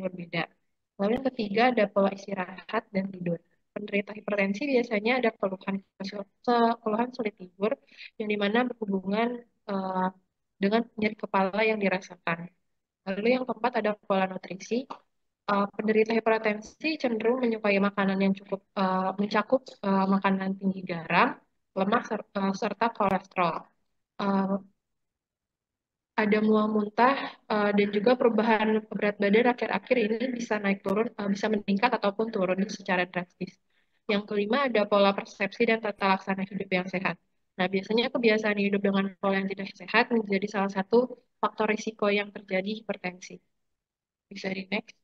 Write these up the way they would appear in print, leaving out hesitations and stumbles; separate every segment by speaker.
Speaker 1: berbeda. Lalu yang ketiga ada pola istirahat dan tidur. Penderita hipertensi biasanya ada keluhan sulit tidur yang dimana berhubungan eh, dengan nyeri kepala yang dirasakan. Lalu yang keempat ada pola nutrisi. Penderita hipertensi cenderung menyukai makanan yang cukup mencakup makanan tinggi garam, lemak, serta kolesterol. Eh, ada mual muntah dan juga perubahan berat badan akhir-akhir ini bisa naik turun, bisa meningkat ataupun turun secara drastis. Yang kelima ada pola persepsi dan tata laksana hidup yang sehat. Nah, biasanya kebiasaan hidup dengan pola yang tidak sehat menjadi salah satu faktor risiko yang terjadi hipertensi. Bisa di next.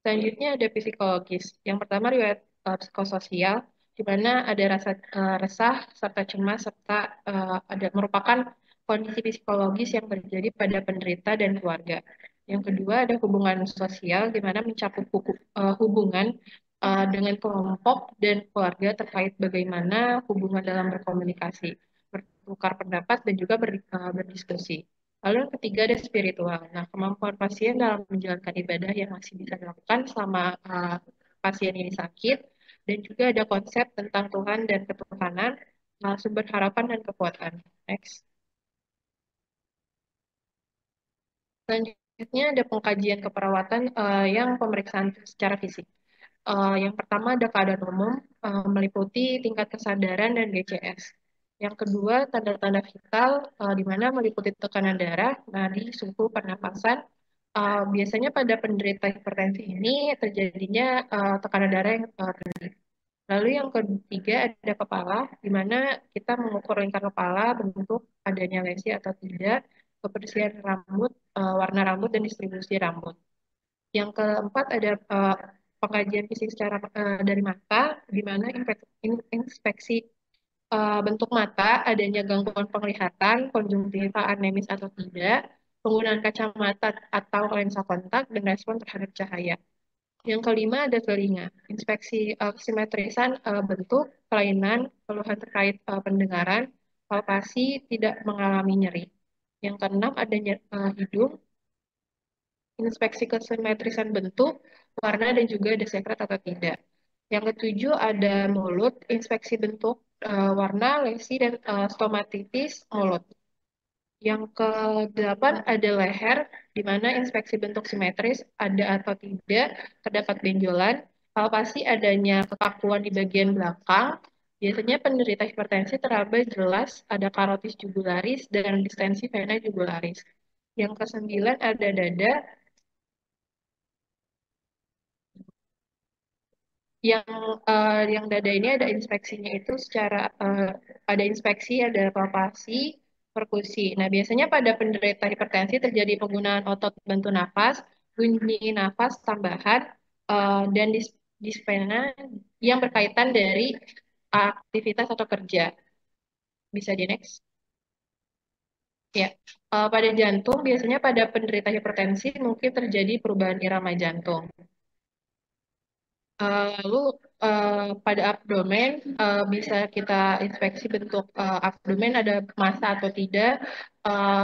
Speaker 1: Selanjutnya ada psikologis. Yang pertama riwayat psikososial, di mana ada rasa resah serta cemas serta ada merupakan kondisi psikologis yang terjadi pada penderita dan keluarga. Yang kedua ada hubungan sosial, di mana mencakup hubungan dengan kelompok dan keluarga terkait bagaimana hubungan dalam berkomunikasi, bertukar pendapat dan juga berdiskusi. Lalu yang ketiga ada spiritual. Nah, kemampuan pasien dalam menjalankan ibadah yang masih bisa dilakukan selama pasien ini sakit, dan juga ada konsep tentang Tuhan dan ketuhanan, sumber harapan dan kekuatan. Next. Selanjutnya ada pengkajian keperawatan yang pemeriksaan secara fisik. Yang pertama ada keadaan umum, meliputi tingkat kesadaran dan GCS. Yang kedua, tanda-tanda vital, di mana meliputi tekanan darah, nadi, suhu, pernapasan. Biasanya pada penderita hipertensi ini terjadinya tekanan darah yang tinggi. Lalu yang ketiga ada kepala, di mana kita mengukur lingkar kepala, bentuk adanya lesi atau tidak, kebersihan rambut, warna rambut, dan distribusi rambut. Yang keempat ada pengkajian fisik secara dari mata, di mana inspeksi bentuk mata, adanya gangguan penglihatan, konjungtiva anemis atau tidak, penggunaan kacamata atau lensa kontak, dan respon terhadap cahaya. Yang kelima ada telinga, inspeksi simetrisan bentuk, kelainan, keluhan terkait pendengaran, palpasi, tidak mengalami nyeri. Yang keenam adanya hidung, inspeksi kesimetrisan bentuk, warna, dan juga ada sekret atau tidak. Yang ketujuh ada mulut, inspeksi bentuk, warna, lesi, dan stomatitis mulut. Yang kedelapan ada leher, di mana inspeksi bentuk simetris ada atau tidak, terdapat benjolan, palpasi adanya kekakuan di bagian belakang. Biasanya penderita hipertensi teraba jelas ada karotis jugularis dan distensi vena jugularis. Yang kesembilan ada dada, yang yang dada ini ada inspeksinya itu secara ada inspeksi, ada palpasi, perkusi. Nah, biasanya pada penderita hipertensi terjadi penggunaan otot bantu nafas, bunyi nafas tambahan, dan dispena yang berkaitan dari aktivitas atau kerja. Bisa di next. Ya, pada jantung biasanya pada penderita hipertensi mungkin terjadi perubahan irama jantung. Lalu pada abdomen bisa kita inspeksi bentuk abdomen ada massa atau tidak.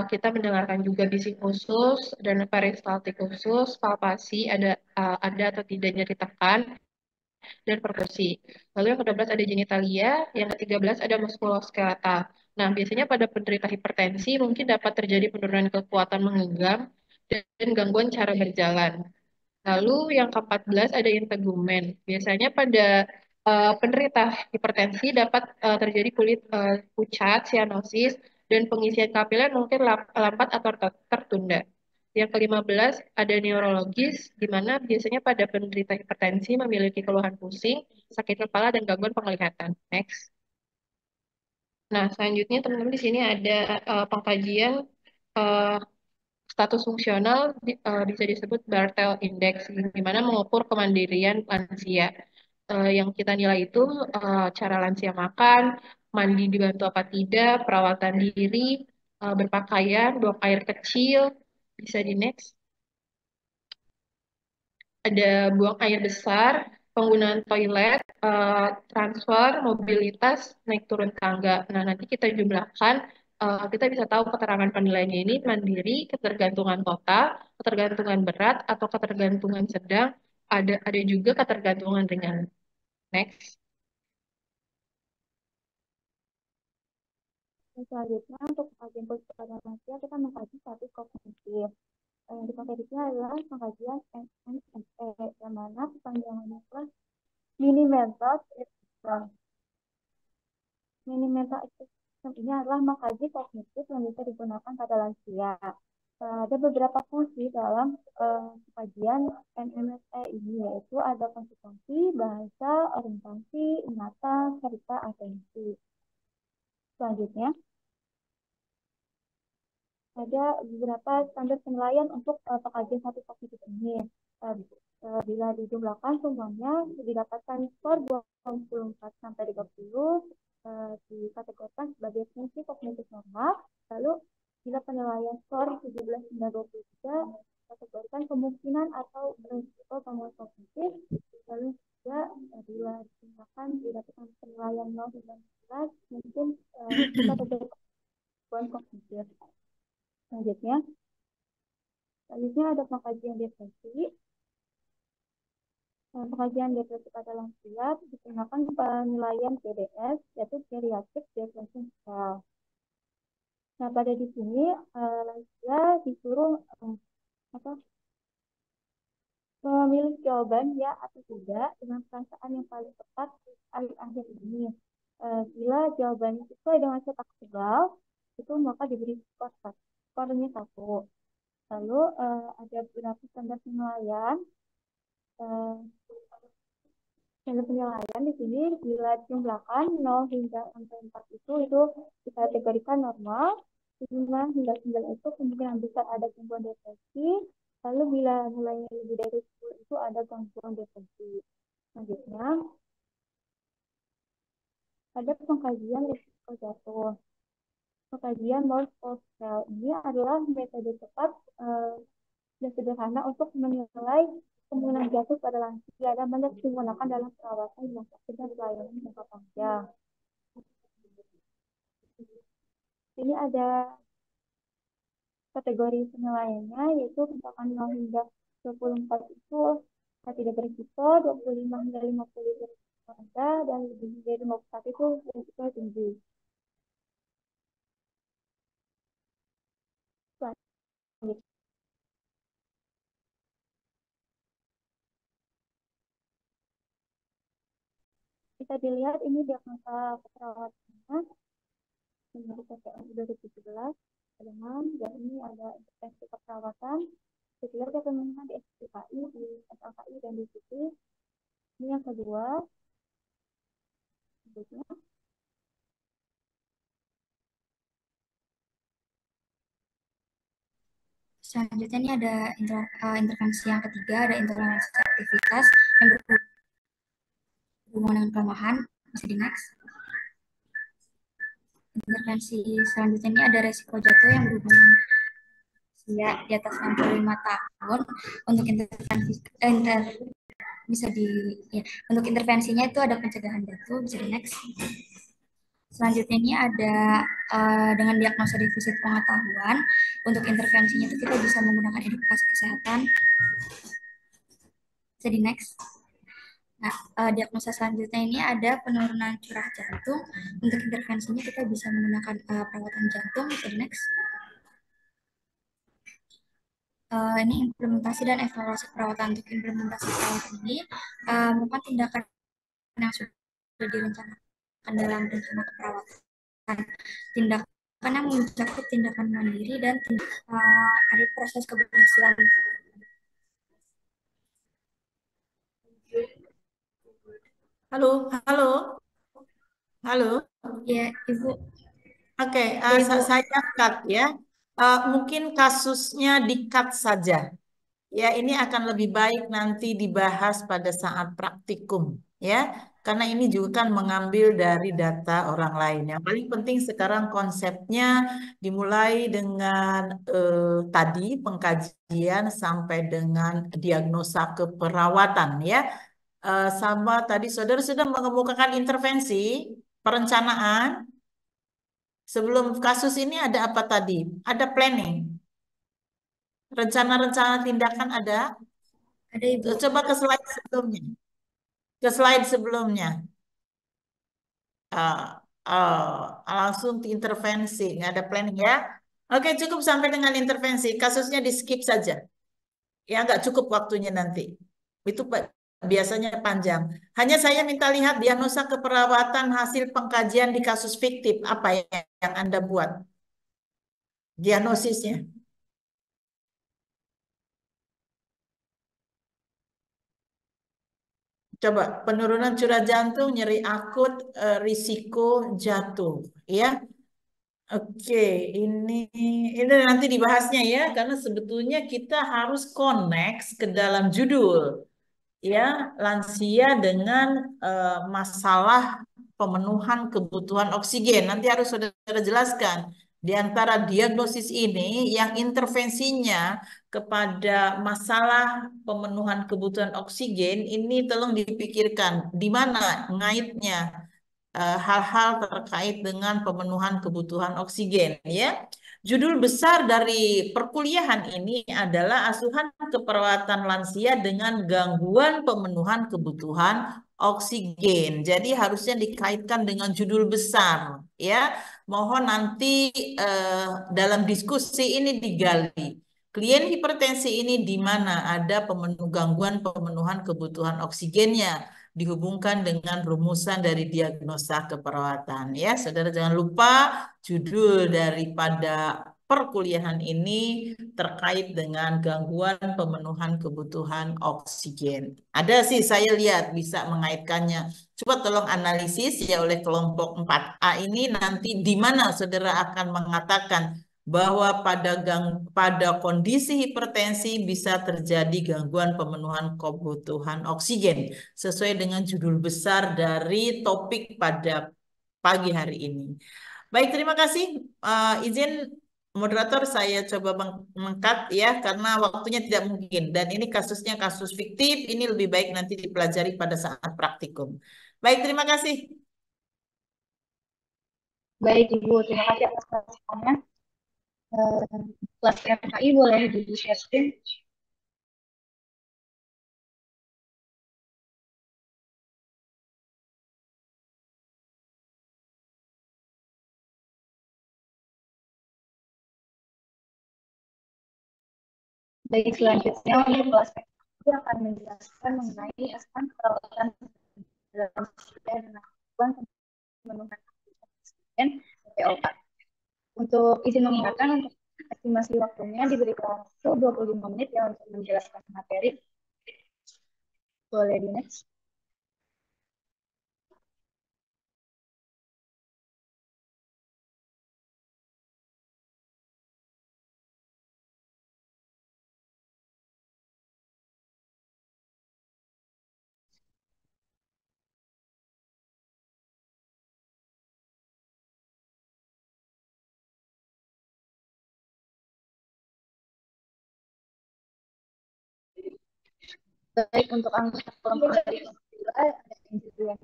Speaker 1: Kita mendengarkan juga bising usus dan peristaltik usus, palpasi ada atau tidak nyeri tekan dan perkusi. Lalu yang ke-12 ada genitalia, yang ke-13 ada muskuloskeletal. Nah, biasanya pada penderita hipertensi mungkin dapat terjadi penurunan kekuatan menggenggam dan gangguan cara berjalan. Lalu yang ke-14 ada integumen. Biasanya pada penderita hipertensi dapat terjadi kulit pucat, sianosis, dan pengisian kapiler mungkin lambat atau tertunda. Yang ke-15 ada neurologis, di mana biasanya pada penderita hipertensi memiliki keluhan pusing, sakit kepala, dan gangguan penglihatan. Next. Nah, selanjutnya teman-teman di sini ada pengkajian eh, status fungsional bisa disebut Bartel Index, di mana mengukur kemandirian lansia. Yang kita nilai itu cara lansia makan, mandi dibantu apa tidak, perawatan diri, berpakaian, buang air kecil, bisa di next. Ada buang air besar, penggunaan toilet, transfer, mobilitas, naik turun tangga. Nah, nanti kita jumlahkan kita bisa tahu keterangan penilaiannya ini mandiri, ketergantungan total, ketergantungan berat, atau ketergantungan sedang. Ada juga ketergantungan ringan. Next.
Speaker 2: Selanjutnya untuk kajian politik pada lansia kita mengkaji status kognitif. Yang dipakai di sini adalah pengkajian MMSE yang mana kepanjangannya adalah Mini Mental State System. Mini Mental State System ini adalah mengkaji kognitif yang bisa digunakan pada lansia. Ada beberapa fungsi dalam kajian MMSE ini, yaitu ada konsistensi, bahasa, orientasi, ingatan, serta atensi. Selanjutnya, ada beberapa standar penilaian untuk pekajian satu kognitif ini. Bila dijumlahkan semuanya didapatkan skor 24 sampai 30 dikategorikan sebagai fungsi kognitif normal. Lalu bila penilaian skor 17 hingga 23 dikategorikan kemungkinan atau risiko gangguan kognitif. Lalu juga bila dijumlahkan didapatkan penilaian 0 hingga 11 mungkin kategori gangguan kognitif. Selanjutnya, ada pengkajian depresi. Pengkajian depresi pada lansia digunakan penilaian PDS, yaitu Geriatric Depression Scale. Nah, pada di sini lansia disuruh memilih jawaban ya atau tidak dengan perasaan yang paling tepat di akhir ini. Bila jawabannya sesuai dengan cetak tebal, itu maka diberi skor skornya 1. Lalu ada beberapa standar penilaian. Standar penilaian di sini bila jumlahkan 0 hingga sampai 4 itu kita kategorikan normal. 5 hingga 9 itu kemungkinan besar ada gangguan depresi. Lalu bila nilainya lebih dari 10 itu ada gangguan depresi. Selanjutnya, ada pengkajian risiko jatuh. Pengkajian North Scale ini adalah metode cepat dan sederhana untuk menilai kemungkinan jatuh pada lansia dan banyak digunakan dalam perawatan rumah sakit dan pelayanan jangka panjang. Ini ada kategori penilaiannya, yaitu misalkan 0 hingga 24 itu tidak berisiko, 25 hingga 50 berisiko rendah, dan lebih dari 51 itu berisiko tinggi. Bisa dilihat ini diagnosa keperawatannya menurut PPM 2017 dengan, dan ini ada intervensi keperawatan. Kita lihat ya di SPKI, di SLKI, dan di CT. Ini yang kedua. Berikutnya.
Speaker 3: Selanjutnya ini ada intervensi yang ketiga, ada intervensi aktivitas yang berhubungan dengan kelemahan. Bisa di next. Intervensi selanjutnya ini ada resiko jatuh yang berhubungan usia di atas 65 tahun. Untuk intervensi bisa untuk intervensinya itu ada pencegahan jatuh. Bisa di next. Selanjutnya ini ada dengan diagnosa defisit pengetahuan. Untuk intervensinya itu kita bisa menggunakan edukasi kesehatan. Bisa di next. Nah, diagnosa selanjutnya ini ada penurunan curah jantung. Untuk intervensinya kita bisa menggunakan perawatan jantung. Bisa di next. Ini implementasi dan evaluasi perawatan. Untuk implementasi perawatan ini merupakan tindakan yang sudah direncanakan dalam rencana keperawatan. Tindakan yang mencakup tindakan mandiri dan ada proses keberhasilan.
Speaker 4: Halo, halo, halo.
Speaker 3: Ya, Ibu.
Speaker 4: Oke, saya cut ya. Mungkin kasusnya di-cut saja. Ya, ini akan lebih baik nanti dibahas pada saat praktikum, ya. Karena ini juga kan mengambil dari data orang lain. Yang paling penting sekarang konsepnya dimulai dengan tadi pengkajian sampai dengan diagnosa keperawatan, ya. Sama tadi saudara sudah mengemukakan intervensi perencanaan. Sebelum kasus ini ada apa tadi? Ada planning. Rencana-rencana tindakan ada?
Speaker 3: Ada Ibu.
Speaker 4: Coba ke slide sebelumnya. Ke slide sebelumnya. Ah, langsung intervensi, nggak ada planning ya. Oke, cukup sampai dengan intervensi. Kasusnya di skip saja. Ya, nggak cukup waktunya nanti. Itu biasanya panjang. Hanya saya minta lihat diagnosa keperawatan hasil pengkajian di kasus fiktif. Apa yang Anda buat? Diagnosisnya. Coba penurunan curah jantung, nyeri akut, risiko jatuh. Ya, oke, ini nanti dibahasnya ya, karena sebetulnya kita harus connect ke dalam judul, ya, lansia dengan masalah pemenuhan kebutuhan oksigen. Nanti harus saudara jelaskan di antara diagnosis ini yang intervensinya kepada masalah pemenuhan kebutuhan oksigen ini tolong dipikirkan di mana ngaitnya hal-hal terkait dengan pemenuhan kebutuhan oksigen ya. Judul besar dari perkuliahan ini adalah asuhan keperawatan lansia dengan gangguan pemenuhan kebutuhan oksigen. Jadi harusnya dikaitkan dengan judul besar ya. Mohon nanti dalam diskusi ini digali. Klien hipertensi ini di mana ada gangguan pemenuhan kebutuhan oksigennya dihubungkan dengan rumusan dari diagnosa keperawatan. Ya, saudara jangan lupa judul daripada perkuliahan ini terkait dengan gangguan pemenuhan kebutuhan oksigen. Ada sih saya lihat bisa mengaitkannya. Coba tolong analisis ya oleh kelompok 4A ini nanti di mana saudara akan mengatakan bahwa pada kondisi hipertensi bisa terjadi gangguan pemenuhan kebutuhan oksigen sesuai dengan judul besar dari topik pada pagi hari ini. Baik, terima kasih. Izin moderator saya coba mengkat ya karena waktunya tidak mungkin dan ini kasusnya kasus fiktif, ini lebih baik nanti dipelajari pada saat praktikum. Baik, terima kasih.
Speaker 2: Baik Ibu, terima kasih atas responnya. Kelas FKI boleh di-share screen. Baik, selanjutnya untuk kelas FKI akan menjelaskan mengenai asuhan perawatan dalam dan gangguan pemenuhan oksigen POK. Untuk izin mengingatkan untuk estimasi waktunya diberikan waktu 25 menit ya untuk menjelaskan materi. Boleh di next. Baik, untuk anggota kelompok ada Indrian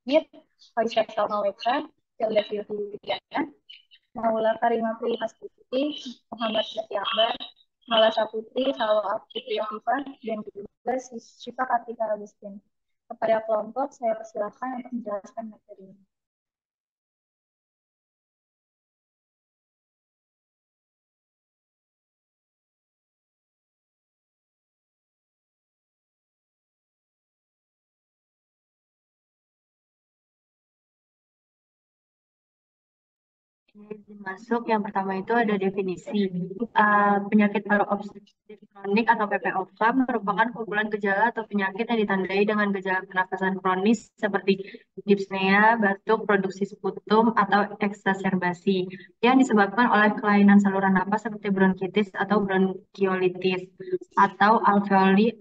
Speaker 2: Mit, Faisal Salmaweka, Zelda Silviana, Maula Karima Prihastuti, Muhammad Syati Akbar, Mala Saputri, Salwa Putri Afifa, dan juga Syifa Kartika Agustin. Kepada kelompok, saya persilahkan untuk menjelaskan materi ini.
Speaker 1: Izin masuk, yang pertama itu ada definisi. Penyakit paru obstruktif kronik atau PPOK merupakan kumpulan gejala atau penyakit yang ditandai dengan gejala pernafasan kronis seperti dyspnea, batuk, produksi sputum, atau eksaserbasi yang disebabkan oleh kelainan saluran napas seperti bronkitis atau bronkiolitis atau alveoli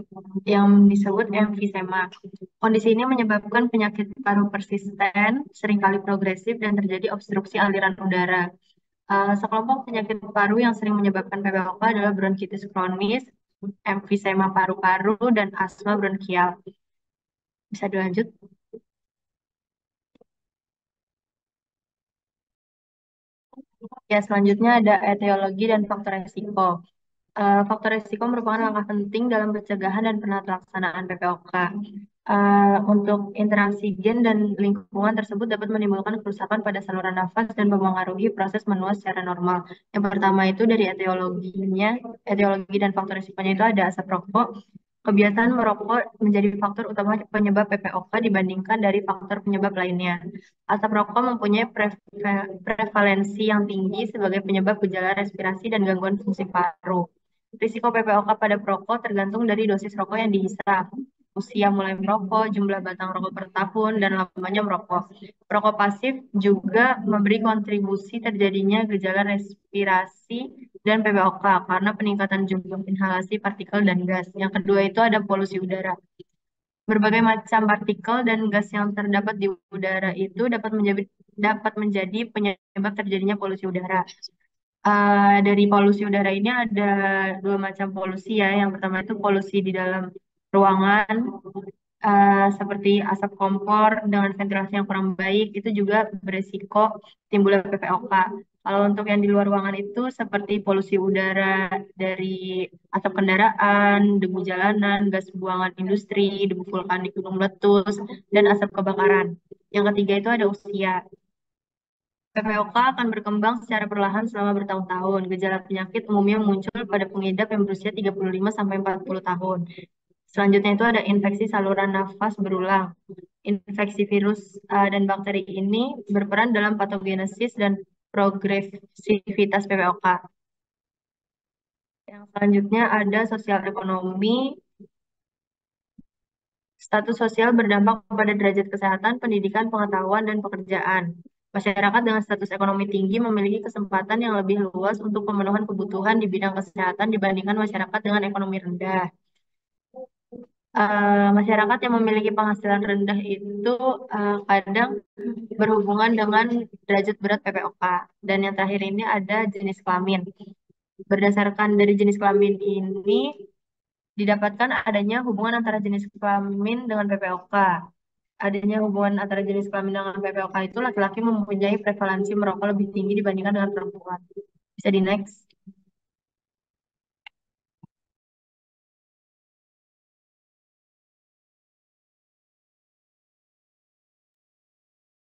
Speaker 1: yang disebut emfisema. Kondisi ini menyebabkan penyakit paru persisten, seringkali progresif, dan terjadi obstruksi aliran udara. Sekelompok penyakit paru yang sering menyebabkan PPOK adalah bronkitis kronis, emfisema paru-paru, dan asma bronkial. Bisa dilanjut? Ya, selanjutnya ada etiologi dan faktor resiko. Faktor risiko merupakan langkah penting dalam pencegahan dan pelaksanaan PPOK. Untuk interaksi gen dan lingkungan tersebut dapat menimbulkan kerusakan pada saluran nafas dan mempengaruhi proses menua secara normal. Yang pertama itu dari etiologi dan faktor risikonya itu ada asap rokok. Kebiasaan merokok menjadi faktor utama penyebab PPOK dibandingkan dari faktor penyebab lainnya. Asap rokok mempunyai prevalensi yang tinggi sebagai penyebab gejala respirasi dan gangguan fungsi paru. Risiko PPOK pada perokok tergantung dari dosis rokok yang dihisap, usia mulai merokok, jumlah batang rokok per tahun, dan lamanya merokok. Perokok pasif juga memberi kontribusi terjadinya gejala respirasi dan PPOK karena peningkatan jumlah inhalasi partikel dan gas. Yang kedua itu ada polusi udara. Berbagai macam partikel dan gas yang terdapat di udara itu dapat menjadi penyebab terjadinya polusi udara. Dari polusi udara ini ada dua macam polusi ya. Yang pertama itu polusi di dalam ruangan, seperti asap kompor dengan ventilasi yang kurang baik, itu juga beresiko timbulnya PPOK. Kalau untuk yang di luar ruangan itu seperti polusi udara dari asap kendaraan, debu jalanan, gas buangan industri, debu vulkanik gunung meletus, dan asap kebakaran. Yang ketiga itu ada usia. PPOK akan berkembang secara perlahan selama bertahun-tahun. Gejala penyakit umumnya muncul pada pengidap yang berusia 35 sampai 40 tahun. Selanjutnya itu ada infeksi saluran nafas berulang. Infeksi virus dan bakteri ini berperan dalam patogenesis dan progresivitas PPOK. Yang selanjutnya ada sosial ekonomi. Status sosial berdampak pada derajat kesehatan, pendidikan, pengetahuan, dan pekerjaan. Masyarakat dengan status ekonomi tinggi memiliki kesempatan yang lebih luas untuk pemenuhan kebutuhan di bidang kesehatan dibandingkan masyarakat dengan ekonomi rendah. Masyarakat yang memiliki penghasilan rendah itu kadang berhubungan dengan derajat berat PPOK. Dan yang terakhir ini ada jenis kelamin. Berdasarkan dari jenis kelamin ini, didapatkan adanya hubungan antara jenis kelamin dengan PPOK. Adanya hubungan antara jenis kelamin dengan PPOK itu laki-laki mempunyai prevalensi merokok lebih tinggi dibandingkan dengan perempuan. Bisa di next.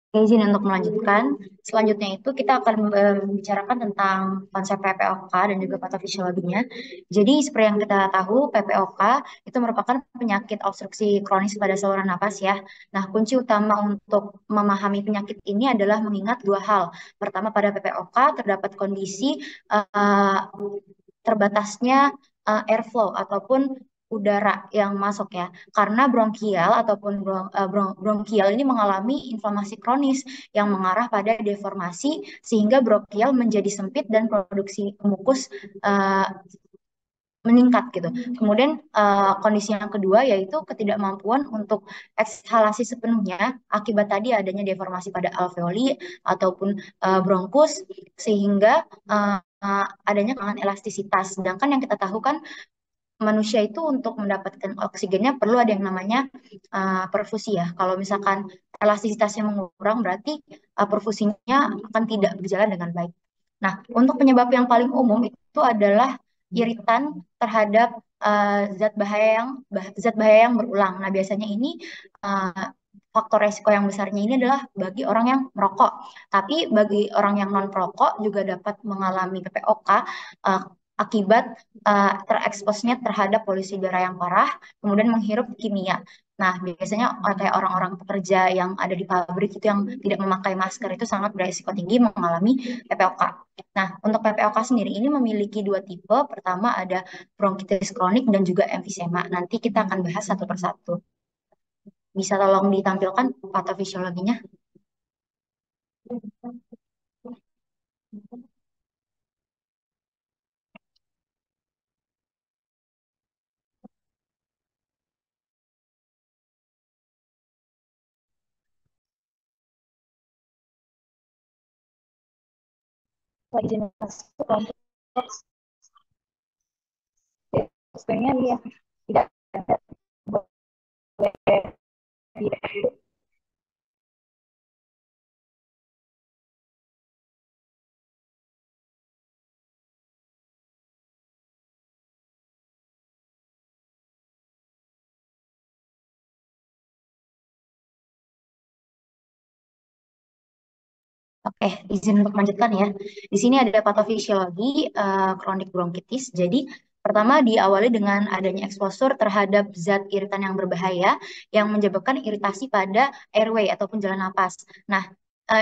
Speaker 5: Oke, izin untuk melanjutkan. Selanjutnya itu kita akan membicarakan tentang konsep PPOK dan juga patofisiologinya. Jadi seperti yang kita tahu, PPOK itu merupakan penyakit obstruksi kronis pada saluran napas ya. Nah, kunci utama untuk memahami penyakit ini adalah mengingat dua hal. Pertama, pada PPOK terdapat kondisi terbatasnya airflow ataupun udara yang masuk ya, karena bronkial ataupun bronkial ini mengalami inflamasi kronis yang mengarah pada deformasi sehingga bronkial menjadi sempit dan produksi mukus meningkat gitu. Kemudian kondisi yang kedua yaitu ketidakmampuan untuk ekshalasi sepenuhnya akibat tadi adanya deformasi pada alveoli ataupun bronkus sehingga adanya kekurangan elastisitas. Sedangkan yang kita tahu kan manusia itu untuk mendapatkan oksigennya perlu ada yang namanya perfusi ya. Kalau misalkan elastisitasnya mengurang berarti perfusinya akan tidak berjalan dengan baik. Nah, untuk penyebab yang paling umum itu adalah iritan terhadap zat bahaya yang berulang. Nah, biasanya ini faktor resiko yang besarnya ini adalah bagi orang yang merokok. Tapi bagi orang yang non perokok juga dapat mengalami PPOK akibat tereksposnya terhadap polusi udara yang parah, kemudian menghirup kimia. Nah, biasanya kayak orang-orang pekerja yang ada di pabrik itu yang tidak memakai masker itu sangat beresiko tinggi mengalami PPOK. Nah, untuk PPOK sendiri ini memiliki dua tipe. Pertama ada bronkitis kronik dan juga emfisema. Nanti kita akan bahas satu persatu. Bisa tolong ditampilkan patofisiologinya? Izin masuk kelompok sebenarnya dia tidak boleh Oke, izin untuk melanjutkan ya. Di sini ada patofisiologi kronik bronkitis. Jadi, pertama diawali dengan adanya eksposur terhadap zat iritan yang berbahaya yang menyebabkan iritasi pada airway ataupun jalan napas. Nah,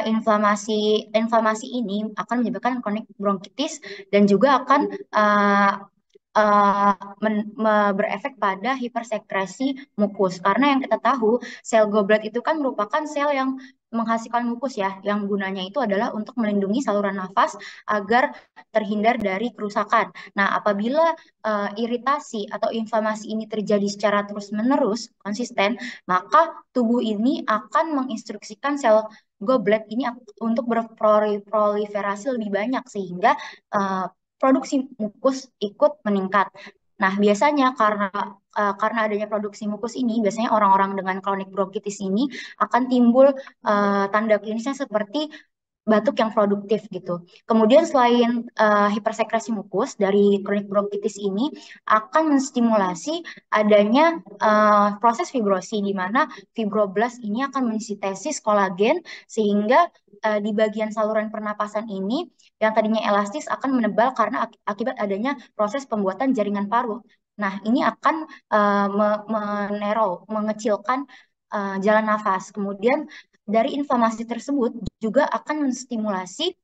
Speaker 5: inflamasi ini akan menyebabkan kronik bronkitis dan juga akan uh, berefek pada hipersekresi mukus. Karena yang kita tahu, sel goblet itu kan merupakan sel yang menghasilkan mukus ya, yang gunanya itu adalah untuk melindungi saluran nafas agar terhindar dari kerusakan. Nah, apabila iritasi atau inflamasi ini terjadi secara terus-menerus, konsisten, maka tubuh ini akan menginstruksikan sel goblet ini untuk berproliferasi lebih banyak sehingga produksi mukus ikut meningkat. Nah, biasanya karena adanya produksi mukus ini, biasanya orang-orang dengan kronik bronkitis ini akan timbul tanda klinisnya seperti batuk yang produktif gitu. Kemudian selain hipersekresi mukus dari kronik bronkitis ini akan menstimulasi adanya proses fibrosi di mana fibroblast ini akan mensintesis kolagen sehingga di bagian saluran pernapasan ini yang tadinya elastis akan menebal karena akibat adanya proses pembuatan jaringan paru. Nah, ini akan mengecilkan jalan nafas. Kemudian dari inflamasi tersebut juga akan menstimulasi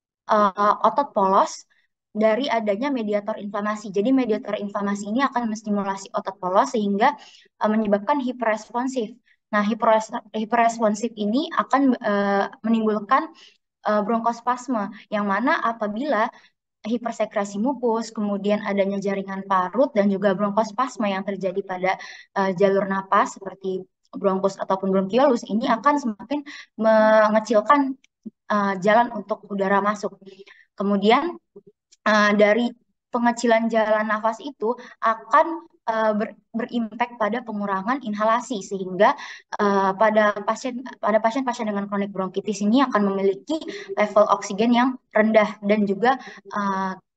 Speaker 5: otot polos dari adanya mediator inflamasi. Jadi mediator inflamasi ini akan menstimulasi otot polos sehingga menyebabkan hiperresponsif. Nah, hiperresponsif ini akan menimbulkan bronkospasme yang mana apabila hipersekresi mukus, kemudian adanya jaringan parut dan juga bronkospasme yang terjadi pada jalur napas seperti bronkus ataupun bronkiolus ini akan semakin mengecilkan jalan untuk udara masuk. Kemudian dari pengecilan jalan nafas itu akan berimpact pada pengurangan inhalasi sehingga pada pasien-pasien dengan kronik bronkitis ini akan memiliki level oksigen yang rendah dan juga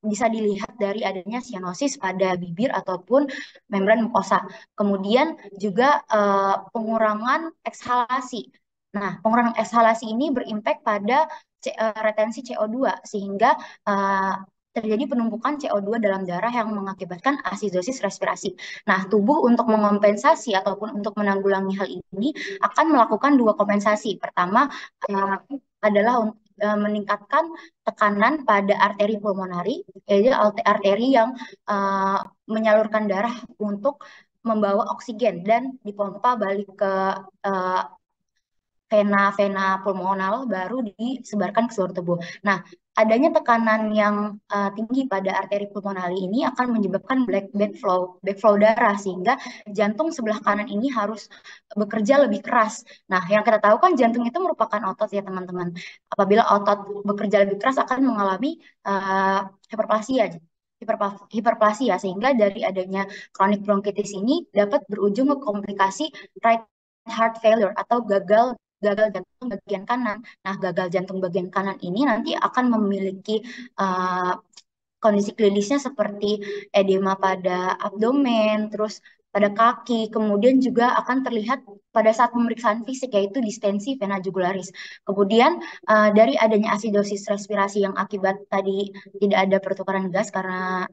Speaker 5: bisa dilihat dari adanya sianosis pada bibir ataupun membran mukosa. Kemudian juga pengurangan ekshalasi. Nah, pengurangan ekshalasi ini berimpact pada retensi CO2 sehingga terjadi penumpukan CO2 dalam darah yang mengakibatkan asidosis respirasi. Nah, tubuh untuk mengompensasi ataupun untuk menanggulangi hal ini akan melakukan dua kompensasi. Pertama adalah meningkatkan tekanan pada arteri pulmonari, yaitu arteri yang menyalurkan darah untuk membawa oksigen dan dipompa balik ke vena-vena pulmonal baru disebarkan ke seluruh tubuh. Nah, adanya tekanan yang tinggi pada arteri pulmonali ini akan menyebabkan backflow darah sehingga jantung sebelah kanan ini harus bekerja lebih keras. Nah, yang kita tahu kan jantung itu merupakan otot ya teman-teman. Apabila otot bekerja lebih keras akan mengalami hiperplasia. Hiperplasia sehingga dari adanya chronic bronchitis ini dapat berujung ke komplikasi right heart failure atau gagal jantung bagian kanan. Nah, gagal jantung bagian kanan ini nanti akan memiliki kondisi klinisnya seperti edema pada abdomen, terus pada kaki, kemudian juga akan terlihat pada saat pemeriksaan fisik yaitu distensi vena jugularis. Kemudian dari adanya asidosis respirasi yang akibat tadi tidak ada pertukaran gas karena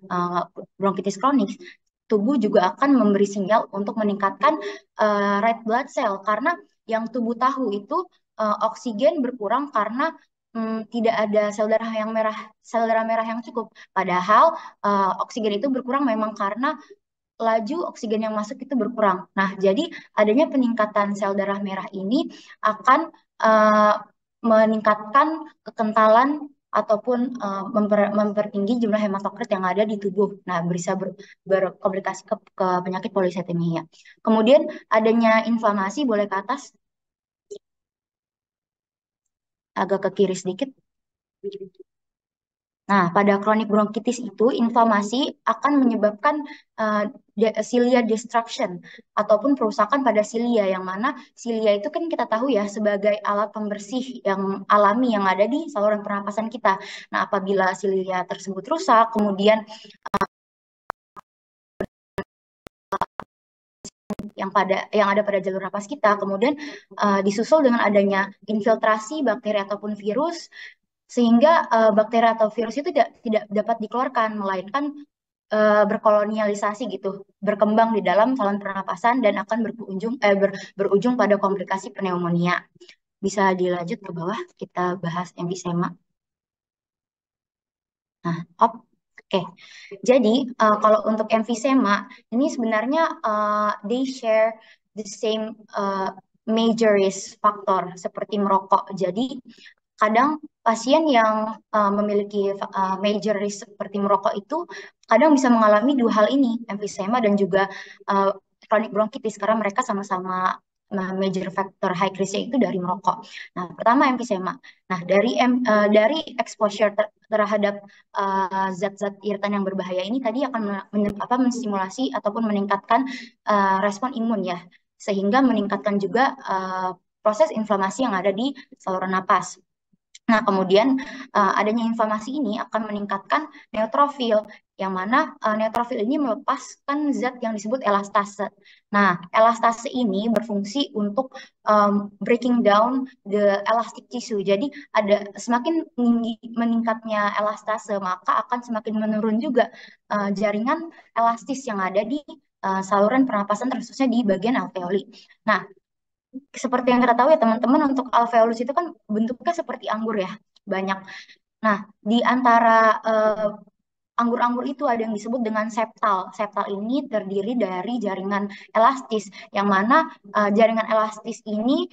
Speaker 5: bronkitis kronis, tubuh juga akan memberi sinyal untuk meningkatkan red blood cell karena yang tubuh tahu itu oksigen berkurang karena tidak ada sel darah merah yang cukup. Padahal oksigen itu berkurang memang karena laju oksigen yang masuk itu berkurang. Nah, jadi adanya peningkatan sel darah merah ini akan meningkatkan kekentalan ataupun mempertinggi jumlah hematokrit yang ada di tubuh. Nah, bisa berkomplikasi ke penyakit policythemia. Kemudian adanya inflamasi, boleh ke atas, agak ke kiri sedikit. Nah, pada kronik bronkitis itu inflamasi akan menyebabkan cilia destruction ataupun perusakan pada silia yang mana silia itu kan kita tahu ya sebagai alat pembersih yang alami yang ada di saluran pernapasan kita. Nah, apabila silia tersebut rusak, kemudian yang ada pada jalur napas kita, kemudian disusul dengan adanya infiltrasi bakteri ataupun virus sehingga bakteri atau virus itu tidak dapat dikeluarkan, melainkan berkolonialisasi gitu, berkembang di dalam saluran pernapasan dan akan berujung pada komplikasi pneumonia. Bisa dilanjut ke bawah, kita bahas emfisema. Nah, oke. Jadi kalau untuk emfisema ini sebenarnya they share the same major risk factor seperti merokok. Jadi kadang pasien yang memiliki major risk seperti merokok itu kadang bisa mengalami dua hal ini, emfisema dan juga chronic bronchitis, karena mereka sama-sama major factor high risk itu dari merokok. Nah, pertama emfisema. Nah, dari exposure terhadap zat-zat iritan yang berbahaya ini tadi akan menstimulasi ataupun meningkatkan respon imun ya, sehingga meningkatkan juga proses inflamasi yang ada di saluran napas. Nah, kemudian adanya inflamasi ini akan meningkatkan neutrofil, yang mana neutrofil ini melepaskan zat yang disebut elastase. Nah, elastase ini berfungsi untuk breaking down the elastic tissue. Jadi, semakin tinggi meningkatnya elastase, maka akan semakin menurun juga jaringan elastis yang ada di saluran pernapasan, khususnya di bagian alveoli. Nah, seperti yang kita tahu ya teman-teman, untuk alveolus itu kan bentuknya seperti anggur ya, banyak. Nah, di antara anggur-anggur itu ada yang disebut dengan septal. Septal ini terdiri dari jaringan elastis, yang mana jaringan elastis ini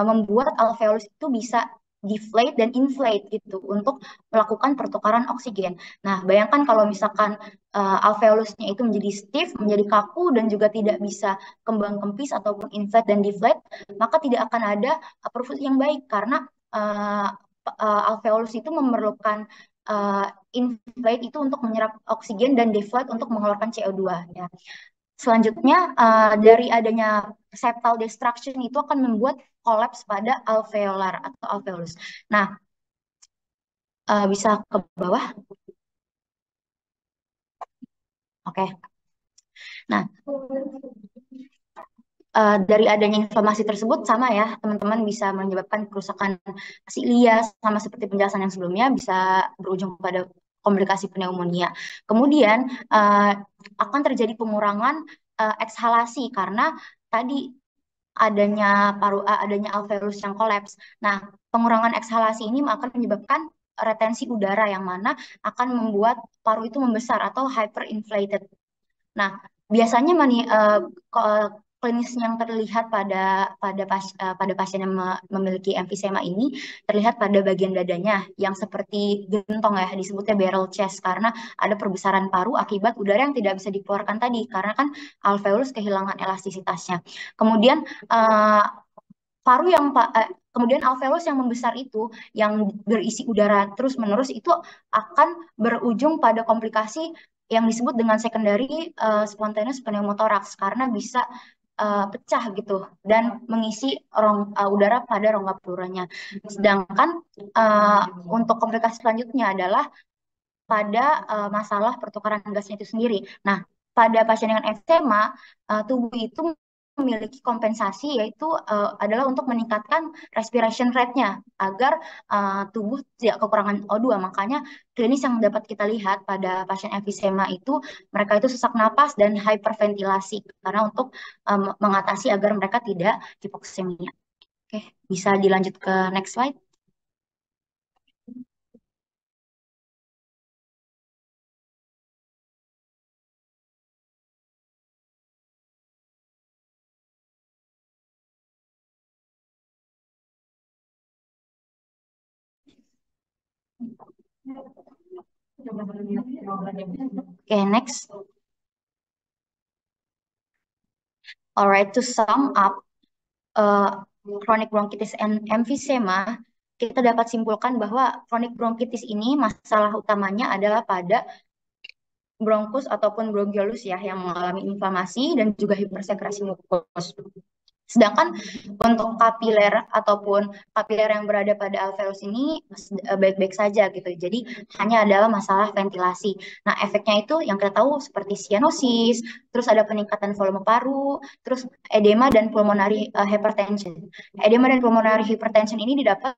Speaker 5: membuat alveolus itu bisa deflate dan inflate gitu untuk melakukan pertukaran oksigen. Nah, bayangkan kalau misalkan alveolusnya itu menjadi stiff, menjadi kaku dan juga tidak bisa kembang kempis ataupun inflate dan deflate, maka tidak akan ada perfusi yang baik karena alveolus itu memerlukan inflate itu untuk menyerap oksigen dan deflate untuk mengeluarkan CO2 ya. Selanjutnya dari adanya septal destruction itu akan membuat kolaps pada alveolar atau alveolus. Nah, bisa ke bawah. Oke. Nah, dari adanya inflamasi tersebut sama ya, teman-teman, bisa menyebabkan kerusakan silia, sama seperti penjelasan yang sebelumnya, bisa berujung pada komplikasi pneumonia. Kemudian akan terjadi pengurangan ekshalasi karena tadi adanya alveolus yang kolaps. Nah, pengurangan ekshalasi ini akan menyebabkan retensi udara, yang mana akan membuat paru itu membesar atau hyperinflated. Nah, biasanya klinis yang terlihat pada pasien yang memiliki emfisema ini terlihat pada bagian dadanya yang seperti gentong ya, disebutnya barrel chest, karena ada perbesaran paru akibat udara yang tidak bisa dikeluarkan tadi karena kan alveolus kehilangan elastisitasnya. Kemudian kemudian alveolus yang membesar itu, yang berisi udara terus-menerus, itu akan berujung pada komplikasi yang disebut dengan secondary spontaneous pneumothorax, karena bisa pecah gitu dan mengisi udara pada rongga pleuranya. Sedangkan untuk komplikasi selanjutnya adalah pada masalah pertukaran gasnya itu sendiri. Nah, pada pasien dengan emfisema, tubuh itu memiliki kompensasi, yaitu adalah untuk meningkatkan respiration rate-nya agar tubuh tidak kekurangan O2. Makanya klinis yang dapat kita lihat pada pasien emfisema itu, mereka itu sesak napas dan hyperventilasi karena untuk mengatasi agar mereka tidak hipoksemia. Oke, bisa dilanjut ke next slide. Okay, next. Alright, to sum up chronic bronchitis and emphysema, kita dapat simpulkan bahwa chronic bronchitis ini masalah utamanya adalah pada bronkus ataupun bronchiolus ya, yang mengalami inflamasi dan juga hipersekresi mukus. Sedangkan untuk kapiler ataupun kapiler yang berada pada alveolus ini baik-baik saja gitu. Jadi hanya adalah masalah ventilasi. Nah, efeknya itu yang kita tahu seperti cyanosis, terus ada peningkatan volume paru, terus edema dan pulmonary hypertension. Edema dan pulmonary hypertension ini didapat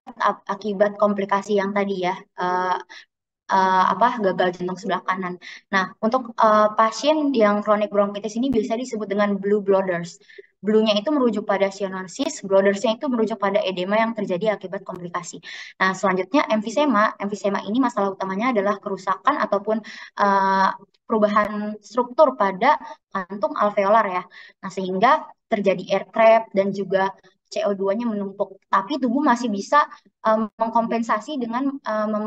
Speaker 5: akibat komplikasi yang tadi ya, gagal jantung sebelah kanan. Nah, untuk pasien yang kronik bronkitis ini bisa disebut dengan blue blooders. Blue-nya itu merujuk pada cyanosis, blooders-nya itu merujuk pada edema yang terjadi akibat komplikasi. Nah, selanjutnya emfisema. Emfisema ini masalah utamanya adalah kerusakan ataupun perubahan struktur pada kantung alveolar ya. Nah, sehingga terjadi air trap dan juga CO2-nya menumpuk. Tapi tubuh masih bisa mengkompensasi dengan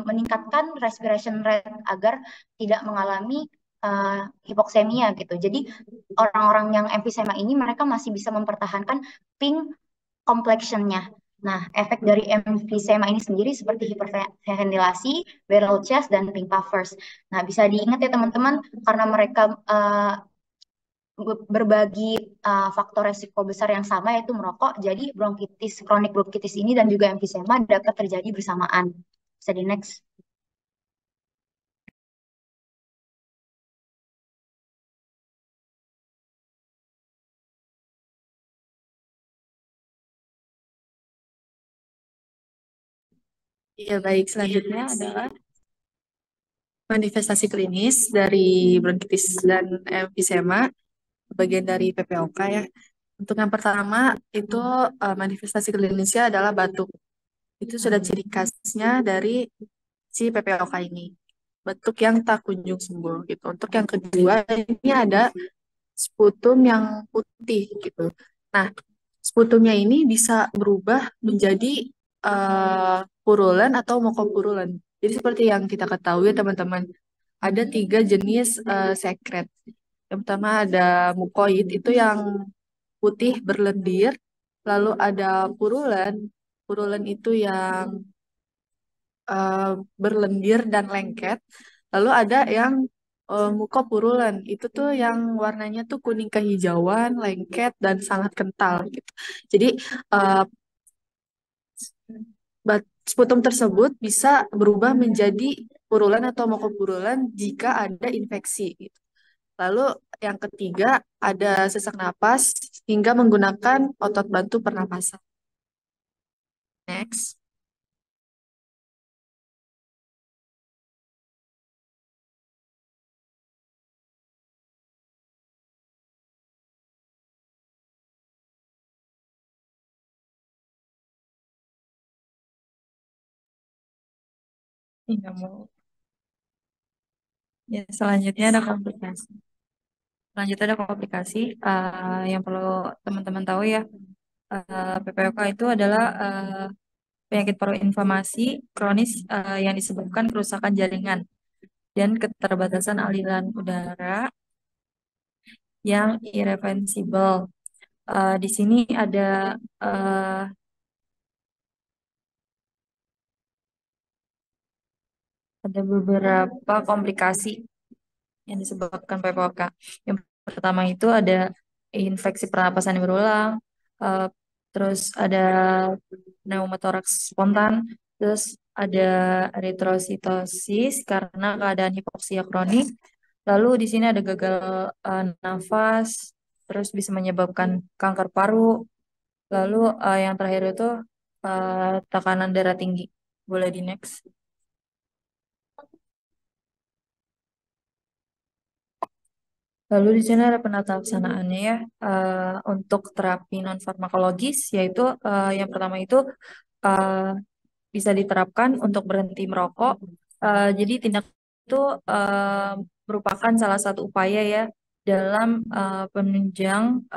Speaker 5: meningkatkan respiration rate agar tidak mengalami hipoksemia gitu. Jadi orang-orang yang emfisema ini mereka masih bisa mempertahankan pink complexion-nya. Nah, efek dari emfisema ini sendiri seperti hiperventilasi, barrel chest, dan pink puffers. Nah, bisa diingat ya teman-teman, karena mereka berbagi faktor resiko besar yang sama yaitu merokok. Jadi bronkitis, kronik bronkitis ini dan juga emfisema dapat terjadi bersamaan. Bisa di next.
Speaker 6: Ya, baik. Selanjutnya adalah manifestasi klinis dari bronkitis dan emfisema, bagian dari PPOK ya. Untuk yang pertama, itu manifestasi klinisnya adalah batuk. Itu sudah ciri khasnya dari si PPOK ini. Batuk yang tak kunjung sembuh gitu. Untuk yang kedua, ini ada sputum yang putih gitu. Nah, sputumnya ini bisa berubah menjadi purulen atau mukopurulen. Jadi seperti yang kita ketahui teman-teman, ada 3 jenis sekret. Yang pertama ada mukoid, itu yang putih berlendir. Lalu ada purulen, purulen itu yang berlendir dan lengket. Lalu ada yang mukopurulen, itu tuh yang warnanya tuh kuning kehijauan, lengket dan sangat kental gitu. Jadi uh, sputum tersebut bisa berubah menjadi purulen atau mukopurulen jika ada infeksi gitu. Lalu yang ketiga ada sesak napas hingga menggunakan otot bantu pernapasan. Next. Nggak mau. Ya, selanjutnya ada komplikasi. Selanjutnya ada komplikasi yang perlu teman-teman tahu ya. PPOK itu adalah penyakit paru inflamasi kronis yang disebabkan kerusakan jaringan dan keterbatasan aliran udara yang irreversible. Di sini ada beberapa komplikasi yang disebabkan PPOK. Yang pertama itu ada infeksi pernapasan yang berulang, eh, terus ada pneumotoraks spontan, terus ada eritrositosis karena keadaan hipoksia kronik. Lalu di sini ada gagal nafas, terus bisa menyebabkan kanker paru. Lalu yang terakhir itu tekanan darah tinggi. Boleh di next. Lalu di sini ada penata laksanaannya ya untuk terapi non farmakologis, yaitu yang pertama itu uh, bisa diterapkan untuk berhenti merokok. Jadi tindak itu merupakan salah satu upaya ya dalam penunjang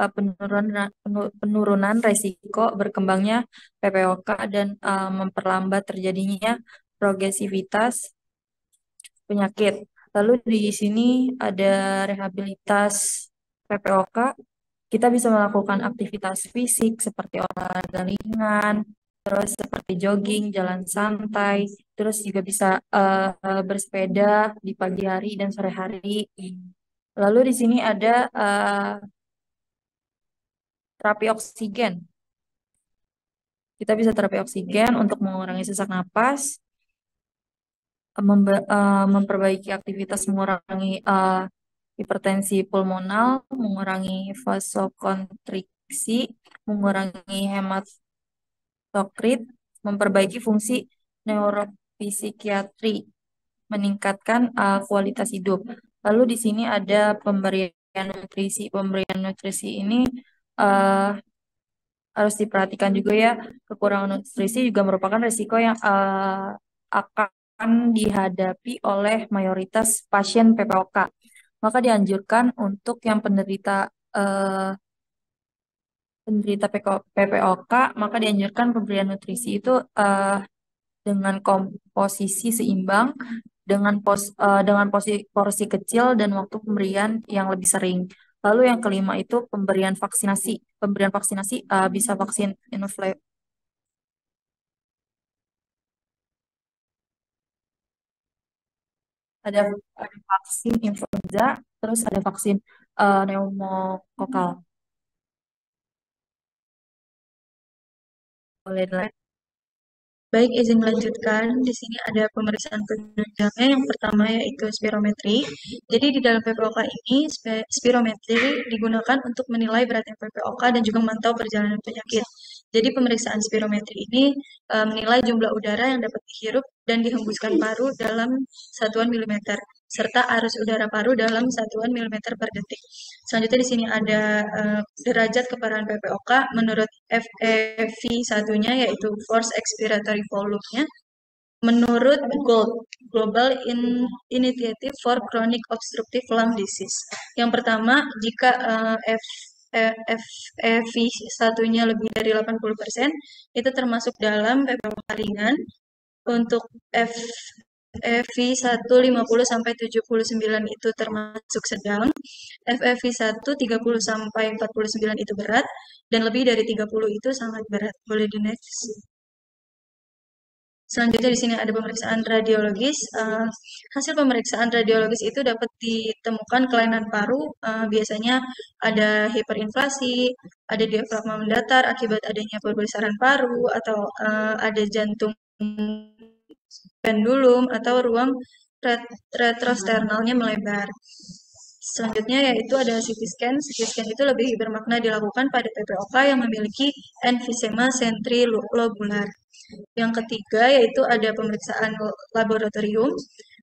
Speaker 6: penurunan resiko berkembangnya PPOK dan memperlambat terjadinya progresivitas penyakit. Lalu di sini ada rehabilitas PPOK. Kita bisa melakukan aktivitas fisik seperti olahraga ringan, terus seperti jogging, jalan santai, terus juga bisa bersepeda di pagi hari dan sore hari. Lalu di sini ada terapi oksigen. Kita bisa terapi oksigen untuk mengurangi sesak napas, memperbaiki aktivitas, mengurangi hipertensi pulmonal, mengurangi vasokonstriksi, mengurangi hematokrit, memperbaiki fungsi neuropsikiatri, meningkatkan kualitas hidup. Lalu di sini ada pemberian nutrisi. Pemberian nutrisi ini harus diperhatikan juga ya. Kekurangan nutrisi juga merupakan risiko yang akan dihadapi oleh mayoritas pasien PPOK. Maka dianjurkan untuk yang penderita PPOK, maka dianjurkan pemberian nutrisi itu dengan komposisi seimbang, dengan porsi kecil dan waktu pemberian yang lebih sering. Lalu yang kelima itu pemberian vaksinasi. Pemberian vaksinasi bisa vaksin influenza. Ada vaksin influenza, terus ada vaksin pneumokokal. Boleh dilanjut.
Speaker 7: Baik, izin melanjutkan. Di sini ada pemeriksaan penunjangnya. Yang pertama yaitu spirometri. Jadi di dalam PPOK ini, spirometri digunakan untuk menilai beratnya PPOK dan juga memantau perjalanan penyakit. Jadi pemeriksaan spirometri ini menilai jumlah udara yang dapat dihirup dan dihembuskan paru dalam satuan milimeter, serta arus udara paru dalam satuan milimeter per detik. Selanjutnya di sini ada derajat keparahan PPOK menurut FEV1-nya yaitu Force Expiratory Volume-nya. Menurut Global Initiative for Chronic Obstructive Lung Disease. Yang pertama, jika FEV1-nya lebih dari 80%, itu termasuk dalam PPOK ringan. Untuk FEV1 50 sampai 79 itu termasuk sedang, FEV1 30 sampai 49 itu berat, dan lebih dari 30 itu sangat berat. Boleh di next. Selanjutnya di sini ada pemeriksaan radiologis. Hasil pemeriksaan radiologis itu dapat ditemukan kelainan paru. Biasanya ada hiperinflasi, ada diafragma mendatar akibat adanya perbesaran paru, atau ada jantung pendulum atau ruang retrosternalnya melebar. Selanjutnya yaitu ada CT scan. CT scan itu lebih bermakna dilakukan pada PPOK yang memiliki emfisema sentrilobular. Yang ketiga yaitu ada pemeriksaan laboratorium.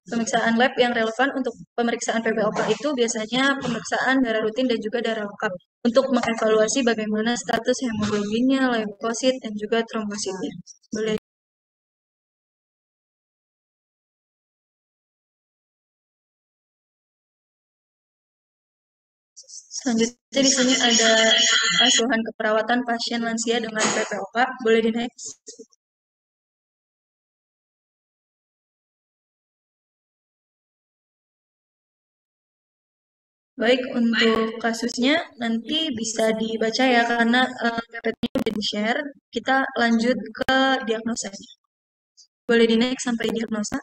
Speaker 7: Pemeriksaan lab yang relevan untuk pemeriksaan PPOK itu biasanya pemeriksaan darah rutin dan juga darah lengkap untuk mengevaluasi bagaimana status hemoglobinnya, leukosit, dan juga trombositnya. Boleh. Selanjutnya di sini ada asuhan keperawatan pasien lansia dengan PPOK. Boleh di next. Baik, untuk kasusnya nanti bisa dibaca ya, karena PPT-nya udah di-share. Kita lanjut ke diagnosanya. Boleh di next sampai diagnosa.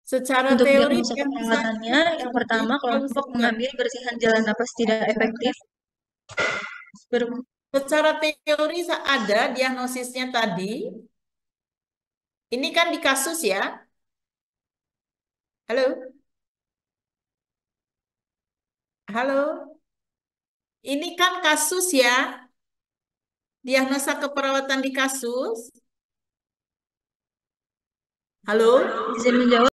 Speaker 4: Secara
Speaker 7: Untuk
Speaker 4: teori
Speaker 7: diagnosa keperawatannya, yang pertama kelompok mengambil bersihan jalan napas tidak efektif.
Speaker 4: Secara teori ada diagnosisnya tadi. Ini kan di kasus ya. Halo? Halo? Ini kan kasus ya. Diagnosa keperawatan di kasus. Halo?
Speaker 7: Izin menjawab.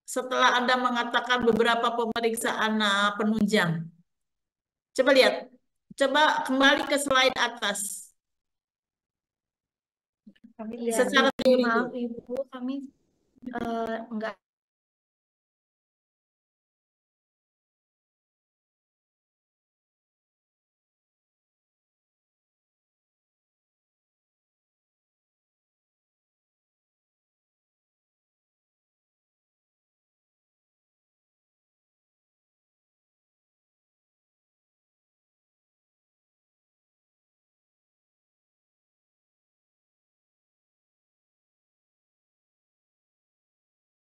Speaker 4: Setelah Anda mengatakan beberapa pemeriksaan penunjang. Coba lihat. Coba kembali ke slide atas.
Speaker 5: Ya,
Speaker 4: Secara teori.
Speaker 5: maaf Ibu, kami nggak